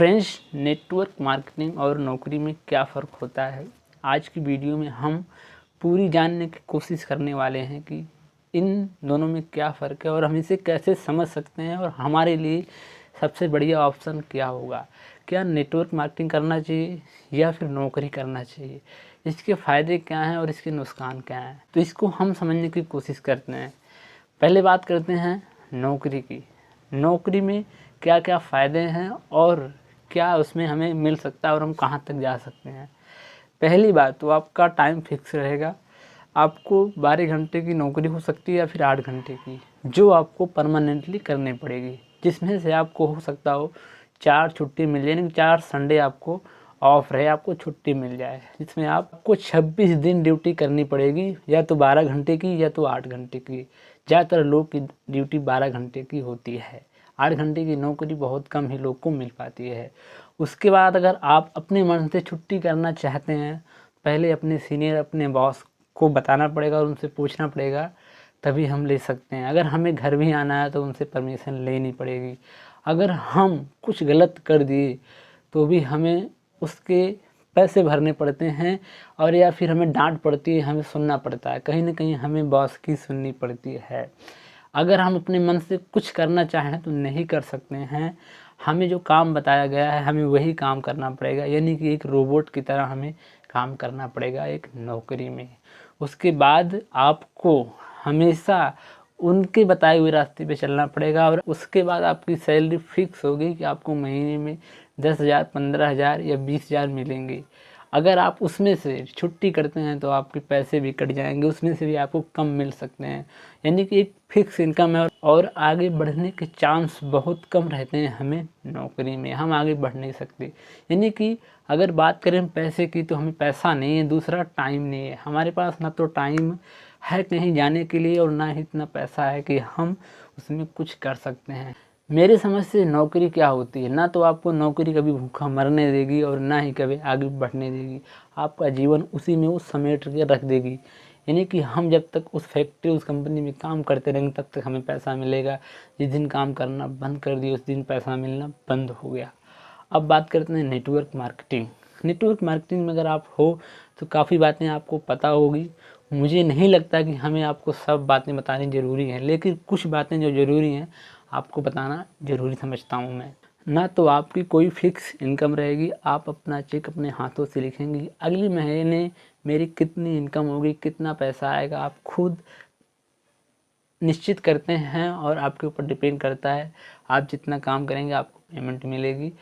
Friends, network marketing और नौकरी में क्या फ़र्क होता है, आज की वीडियो में हम पूरी जानने की कोशिश करने वाले हैं कि इन दोनों में क्या फ़र्क है और हम इसे कैसे समझ सकते हैं और हमारे लिए सबसे बढ़िया ऑप्शन क्या होगा। क्या नेटवर्क मार्केटिंग करना चाहिए या फिर नौकरी करना चाहिए, इसके फ़ायदे क्या हैं और इसके नुकसान क्या हैं, तो इसको हम समझने की कोशिश करते हैं। पहले बात करते हैं नौकरी की। नौकरी में क्या क्या फ़ायदे हैं और क्या उसमें हमें मिल सकता है और हम कहाँ तक जा सकते हैं। पहली बात तो आपका टाइम फिक्स रहेगा। आपको 12 घंटे की नौकरी हो सकती है या फिर 8 घंटे की, जो आपको परमानेंटली करनी पड़ेगी, जिसमें से आपको हो सकता हो 4 छुट्टी मिल जाए, यानी 4 संडे आपको ऑफ रहे, आपको छुट्टी मिल जाए, जिसमें आपको 26 दिन ड्यूटी करनी पड़ेगी, या तो 12 घंटे की या तो 8 घंटे की। ज़्यादातर लोग की ड्यूटी 12 घंटे की होती है। 8 घंटे की नौकरी बहुत कम ही लोग को मिल पाती है। उसके बाद अगर आप अपने मन से छुट्टी करना चाहते हैं, पहले अपने सीनियर, अपने बॉस को बताना पड़ेगा और उनसे पूछना पड़ेगा, तभी हम ले सकते हैं। अगर हमें घर भी आना है तो उनसे परमिशन लेनी पड़ेगी। अगर हम कुछ गलत कर दिए तो भी हमें उसके पैसे भरने पड़ते हैं, और या फिर हमें डांट पड़ती है, हमें सुनना पड़ता है, कहीं ना कहीं हमें बॉस की सुननी पड़ती है। अगर हम अपने मन से कुछ करना चाहें तो नहीं कर सकते हैं। हमें जो काम बताया गया है हमें वही काम करना पड़ेगा, यानी कि एक रोबोट की तरह हमें काम करना पड़ेगा एक नौकरी में। उसके बाद आपको हमेशा उनके बताए हुए रास्ते पे चलना पड़ेगा, और उसके बाद आपकी सैलरी फिक्स होगी कि आपको महीने में 10,000, 15,000 या 20,000 मिलेंगे। अगर आप उसमें से छुट्टी करते हैं तो आपके पैसे भी कट जाएंगे, उसमें से भी आपको कम मिल सकते हैं, यानी कि एक फिक्स इनकम है और आगे बढ़ने के चांस बहुत कम रहते हैं। हमें नौकरी में हम आगे बढ़ नहीं सकते। यानी कि अगर बात करें पैसे की, तो हमें पैसा नहीं है, दूसरा टाइम नहीं है हमारे पास। ना तो टाइम है कहीं जाने के लिए और ना ही इतना पैसा है कि हम उसमें कुछ कर सकते हैं। मेरी समझ से नौकरी क्या होती है, ना तो आपको नौकरी कभी भूखा मरने देगी और ना ही कभी आगे बढ़ने देगी। आपका जीवन उसी में वो समेट के रख देगी। यानी कि हम जब तक उस फैक्ट्री, उस कंपनी में काम करते रहेंगे तब तक हमें पैसा मिलेगा। जिस दिन काम करना बंद कर दिया उस दिन पैसा मिलना बंद हो गया। अब बात करते हैं नेटवर्क मार्केटिंग। नेटवर्क मार्केटिंग में अगर आप हो तो काफ़ी बातें आपको पता होगी। मुझे नहीं लगता कि हमें आपको सब बातें बतानी ज़रूरी हैं, लेकिन कुछ बातें जो ज़रूरी हैं आपको बताना ज़रूरी समझता हूँ मैं। ना तो आपकी कोई फिक्स इनकम रहेगी, आप अपना चेक अपने हाथों से लिखेंगे, अगले महीने मेरी कितनी इनकम होगी, कितना पैसा आएगा, आप खुद निश्चित करते हैं और आपके ऊपर डिपेंड करता है। आप जितना काम करेंगे आपको पेमेंट मिलेगी।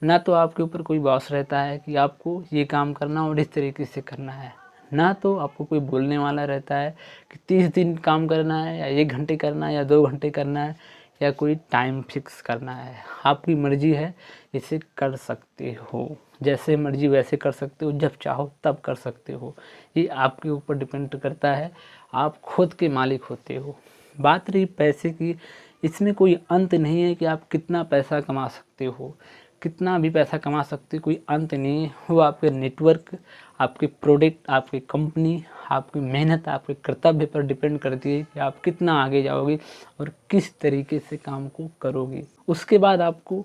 ना तो आपके ऊपर कोई बॉस रहता है कि आपको ये काम करना और इस तरीके से करना है, ना तो आपको कोई बोलने वाला रहता है कि 30 दिन काम करना है या 1 घंटे करना है या 2 घंटे करना है या कोई टाइम फिक्स करना है। आपकी मर्जी है, इसे कर सकते हो, जैसे मर्जी वैसे कर सकते हो, जब चाहो तब कर सकते हो। ये आपके ऊपर डिपेंड करता है, आप खुद के मालिक होते हो। बात रही पैसे की, इसमें कोई अंत नहीं है कि आप कितना पैसा कमा सकते हो, कितना भी पैसा कमा सकते हो, कोई अंत नहीं है। वो आपके नेटवर्क, आपके प्रोडक्ट, आपकी कंपनी, आपकी मेहनत, आपके कर्तव्य पर डिपेंड करती है कि आप कितना आगे जाओगे और किस तरीके से काम को करोगे। उसके बाद आपको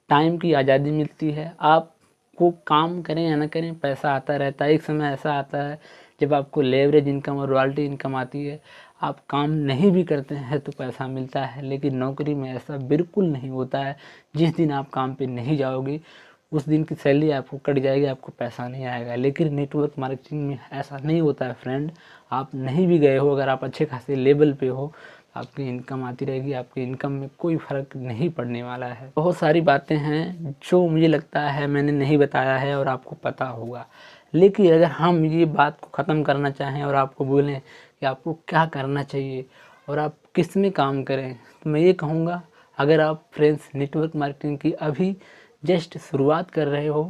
टाइम की आज़ादी मिलती है। आपको काम करें या ना करें पैसा आता रहता है। एक समय ऐसा आता है जब आपको लेवरेज इनकम और रॉयल्टी इनकम आती है। आप काम नहीं भी करते हैं तो पैसा मिलता है, लेकिन नौकरी में ऐसा बिल्कुल नहीं होता है। जिस दिन आप काम पे नहीं जाओगे उस दिन की सैलरी आपको कट जाएगी, आपको पैसा नहीं आएगा। लेकिन नेटवर्क मार्केटिंग में ऐसा नहीं होता है फ्रेंड। आप नहीं भी गए हो, अगर आप अच्छे खासे लेवल पे हो, आपकी इनकम आती रहेगी, आपकी इनकम में कोई फ़र्क नहीं पड़ने वाला है। बहुत सारी बातें हैं जो मुझे लगता है मैंने नहीं बताया है और आपको पता होगा। लेकिन अगर हम ये बात को ख़त्म करना चाहें और आपको बोलें कि आपको क्या करना चाहिए और आप किस में काम करें, तो मैं ये कहूँगा, अगर आप फ्रेंड्स नेटवर्क मार्केटिंग की अभी जस्ट शुरुआत कर रहे हो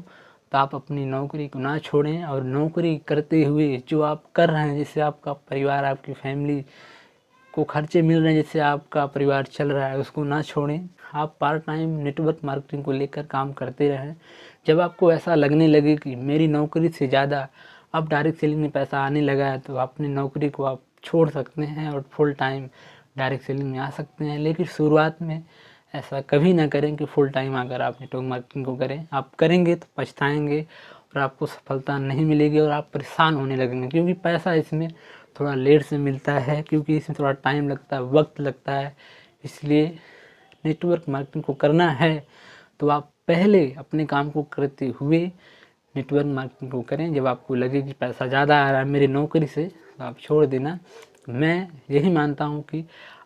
तो आप अपनी नौकरी को ना छोड़ें, और नौकरी करते हुए जो आप कर रहे हैं, जिससे आपका परिवार, आपकी फैमिली को खर्चे मिल रहे हैं, जिससे आपका परिवार चल रहा है, उसको ना छोड़ें। आप पार्ट टाइम नेटवर्क मार्केटिंग को लेकर काम करते रहें। जब आपको ऐसा लगने लगे कि मेरी नौकरी से ज़्यादा अब डायरेक्ट सेलिंग में पैसा आने लगा है, तो अपनी नौकरी को आप छोड़ सकते हैं और फुल टाइम डायरेक्ट सेलिंग में आ सकते हैं। लेकिन शुरुआत में ऐसा कभी ना करें कि फुल टाइम अगर आप नेटवर्क मार्केटिंग को करें। आप करेंगे तो पछताएंगे और आपको सफलता नहीं मिलेगी और आप परेशान होने लगेंगे, क्योंकि पैसा इसमें थोड़ा लेट से मिलता है, क्योंकि इसमें थोड़ा टाइम लगता है, वक्त लगता है। इसलिए नेटवर्क मार्केटिंग को करना है तो आप पहले अपने काम को करते हुए नेटवर्क मार्केटिंग को करें। जब आपको लगे कि पैसा ज़्यादा आ रहा है मेरी नौकरी से, तो आप छोड़ देना। मैं यही मानता हूँ कि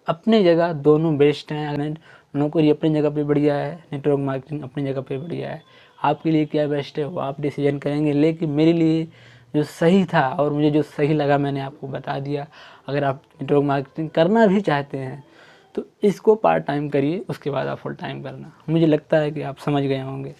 अपने जगह दोनों बेस्ट हैं। अगर नौकरी अपनी जगह पे बढ़िया है, नेटवर्क मार्केटिंग अपनी जगह पे बढ़िया है। आपके लिए क्या बेस्ट है वो आप डिसीजन करेंगे, लेकिन मेरे लिए जो सही था और मुझे जो सही लगा मैंने आपको बता दिया। अगर आप नेटवर्क मार्केटिंग करना भी चाहते हैं तो इसको पार्ट टाइम करिए, उसके बाद आप फुल टाइम करना। मुझे लगता है कि आप समझ गए होंगे।